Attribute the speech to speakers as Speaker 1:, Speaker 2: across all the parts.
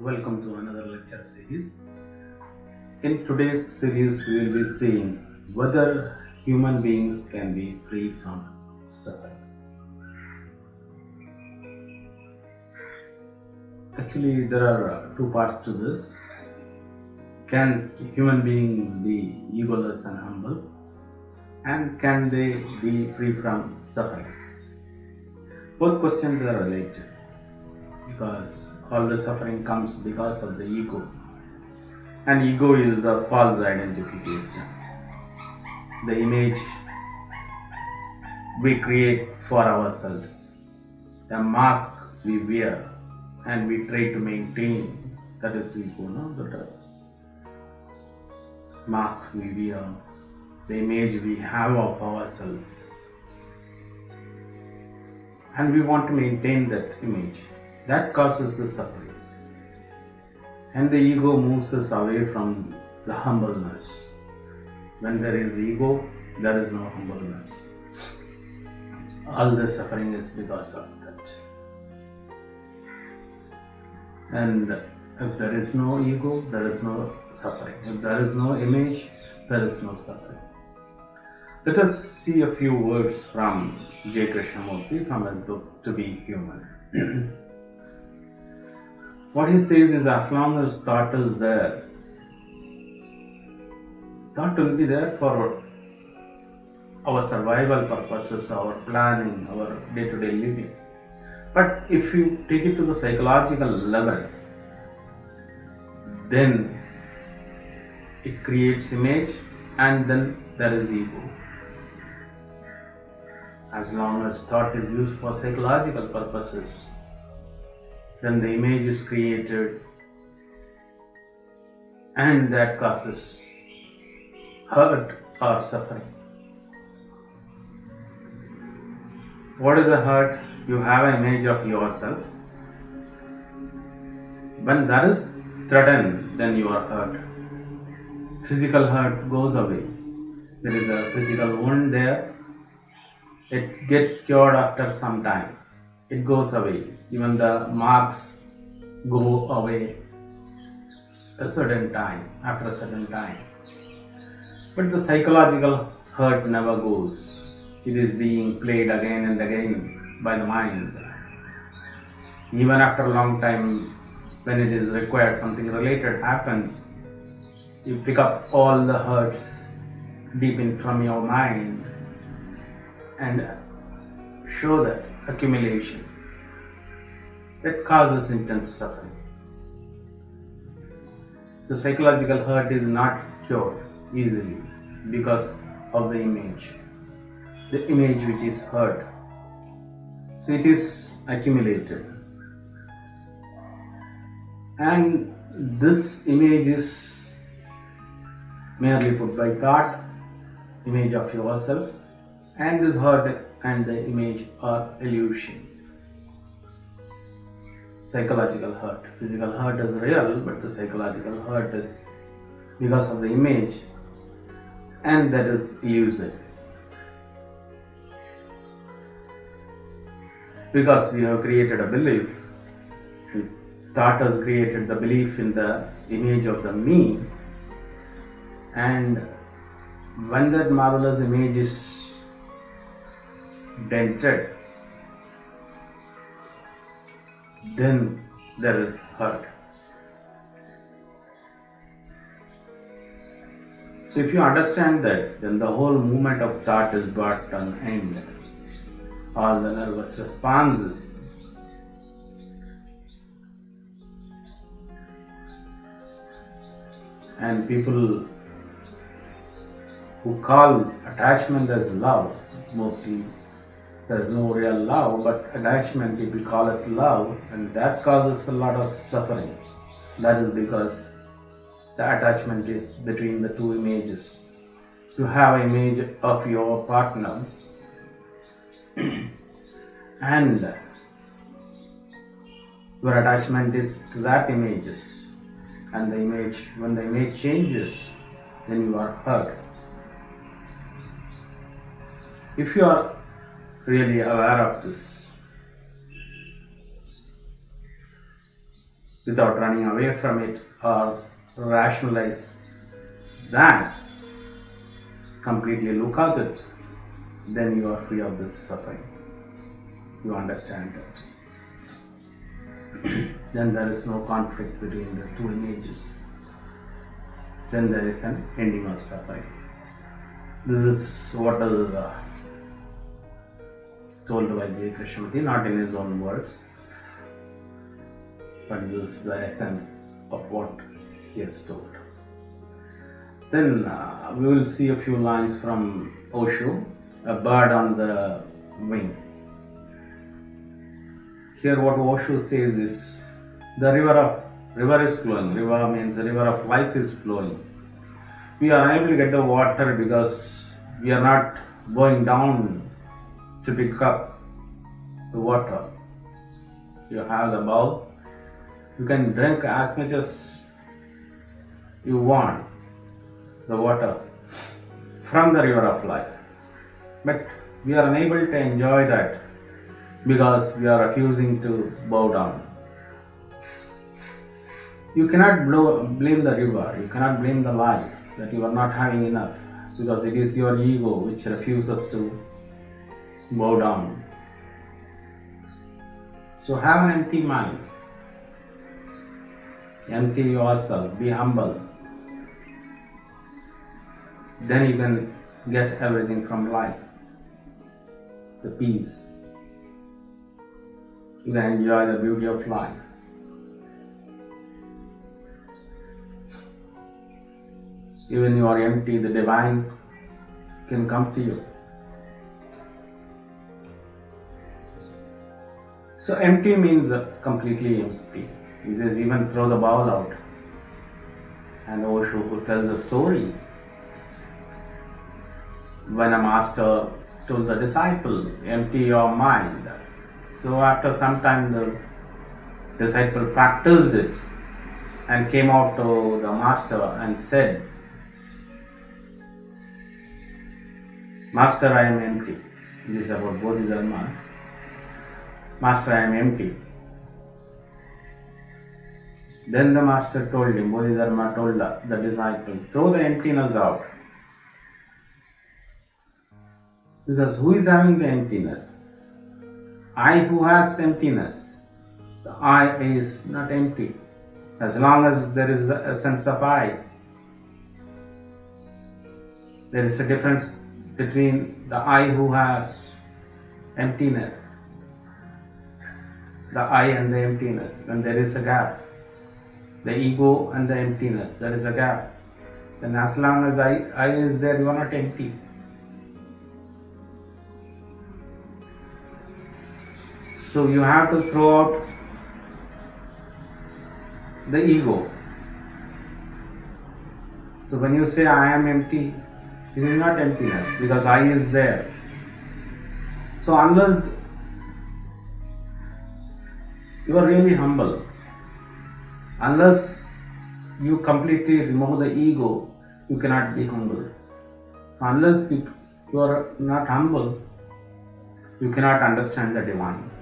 Speaker 1: Welcome to another lecture series. In today's series, we will be seeing whether human beings can be free from suffering. Actually, there are two parts to this. Can human beings be egoless and humble? And can they be free from suffering? Both questions are related because all the suffering comes because of the ego. And ego is a false identification. The image we create for ourselves. The mask we wear and we try to maintain. That is ego, no? The mask we wear, the image we have of ourselves. And we want to maintain that image. That causes the suffering. And the ego moves us away from the humbleness. When there is ego, there is no humbleness. All the suffering is because of that. And if there is no ego, there is no suffering. If there is no image, there is no suffering. Let us see a few words from J.Krishnamurti from his book To Be Human. What he says is, as long as thought is there, thought will be there for our survival purposes, our planning, our day-to-day living. But if you take it to the psychological level, then it creates image and then there is ego. As long as thought is used for psychological purposes, then the image is created and that causes hurt or suffering. What is the hurt? You have an image of yourself. When that is threatened, then you are hurt. Physical hurt goes away. There is a physical wound there. It gets cured after some time. It goes away. Even the marks go away a certain time, after a certain time. But the psychological hurt never goes. It is being played again and again by the mind. Even after a long time, when it is required, something related happens, you pick up all the hurts deep in from your mind and show that accumulation that causes intense suffering. So psychological hurt is not cured easily because of the image which is hurt. So it is accumulated. And this image is merely put by thought, image of yourself, and this hurt and the image are illusion. Psychological hurt. Physical hurt is real, but the psychological hurt is because of the image, and that is illusion. Because we have created a belief, thought has created the belief in the image of the me, and when that marvelous image is dented, then there is hurt. So if you understand that, then the whole movement of thought is brought to an end. All the nervous responses and people who call attachment as love, mostly there is no real love, but attachment, people call it love, and that causes a lot of suffering. That is because the attachment is between the two images. You have an image of your partner and your attachment is to that image, and the image, when the image changes, then you are hurt. If you are really aware of this, without running away from it or rationalize that, completely look at it, then you are free of this suffering. You understand it. Then there is no conflict between the two images. Then there is an ending of suffering. This is what is told by J.Krishnamurti, not in his own words, but this is the essence of what he has told. Then we will see a few lines from Osho, a bird on the wing. Here what Osho says is, the river is flowing. River means the river of life is flowing. We are unable to get the water because we are not going down to pick up the water. You have the bowl. You can drink as much as you want the water from the river of life. But we are unable to enjoy that because we are refusing to bow down. You cannot blame the river, you cannot blame the life that you are not having enough, because it is your ego which refuses to bow down. So have an empty mind. Empty yourself, be humble. Then you can get everything from life. The peace. You can enjoy the beauty of life. Even you are empty, the divine can come to you. So empty means completely empty. He says even throw the bowl out. And Osho who tells a story when a master told the disciple, empty your mind. So after some time the disciple practiced it and came out to the master and said, Master, I am empty. This is about Bodhidharma. Master, I am empty. Then the master told him, Bodhidharma told the disciple, throw the emptiness out. Because who is having the emptiness? I who has emptiness. The I is not empty. As long as there is a sense of I, there is a difference between the I who has emptiness, the I and the emptiness. When there is a gap, the ego and the emptiness, there is a gap. Then as long as I is there, you are not empty. So you have to throw out the ego. So when you say I am empty, it is not emptiness because I is there. So unless you are really humble, unless you completely remove the ego, you cannot be humble. Unless you are not humble, you cannot understand the divine.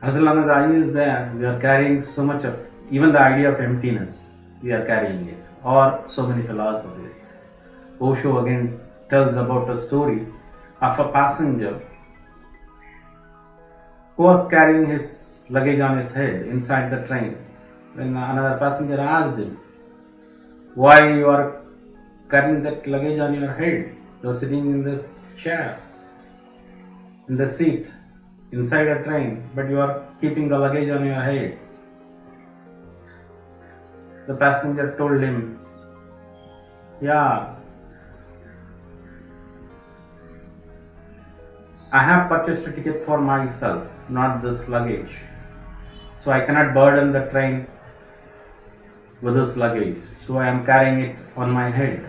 Speaker 1: As long as I is there, we are carrying so much of, even the idea of emptiness, we are carrying it, or so many philosophies. Osho again tells about a story of a passenger who was carrying his luggage on his head inside the train. When another passenger asked him, why you are carrying that luggage on your head? You are sitting in this chair, in the seat, inside a train, but you are keeping the luggage on your head. The passenger told him, yeah, I have purchased a ticket for myself, not this luggage. So I cannot burden the train with this luggage. So I am carrying it on my head.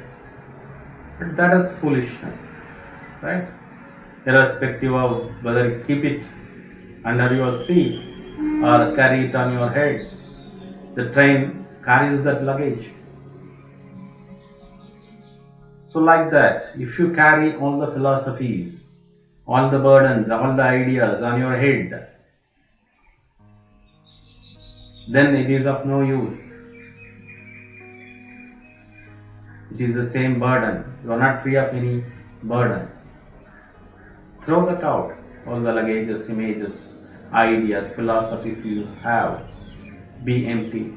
Speaker 1: But that is foolishness, right? Irrespective of whether you keep it under your seat or carry it on your head, The train carries that luggage. So like that, if you carry all the philosophies, all the burdens, all the ideas on your head, then it is of no use. It is the same burden. You are not free of any burden. Throw that out. All the luggages, images, ideas, philosophies you have. Be empty.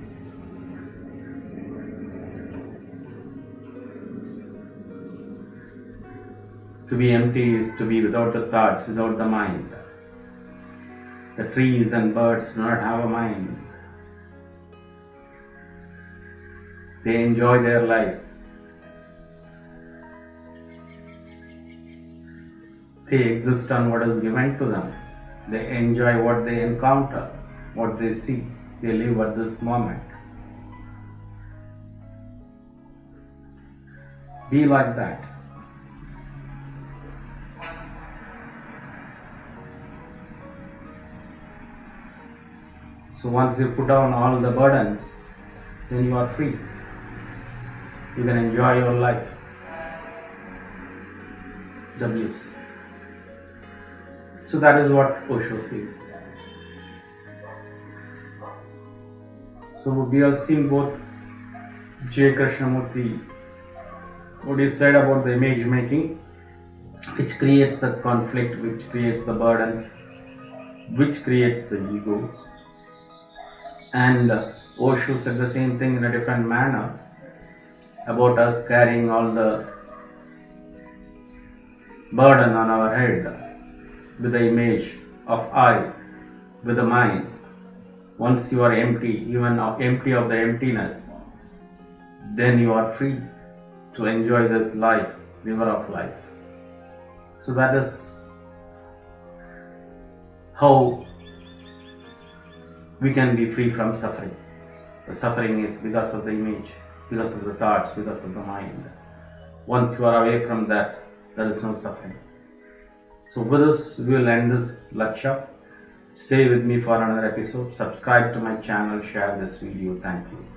Speaker 1: To be empty is to be without the thoughts, without the mind. The trees and birds do not have a mind. They enjoy their life. They exist on what is given to them. They enjoy what they encounter, what they see. They live at this moment. Be like that. So once you put down all the burdens, then you are free. You can enjoy your life. W's. So that is what Osho says. So we have seen both J.Krishnamurti, what he said about the image making, which creates the conflict, which creates the burden, which creates the ego. And Osho said the same thing in a different manner about us carrying all the burden on our head with the image of I, with the mind. Once you are empty, even empty of the emptiness, then you are free to enjoy this life, river of life. So that is how we can be free from suffering. The suffering is because of the image, because of the thoughts, because of the mind. Once you are away from that, there is no suffering. So with this, we will end this lecture. Stay with me for another episode. Subscribe to my channel, share this video. Thank you.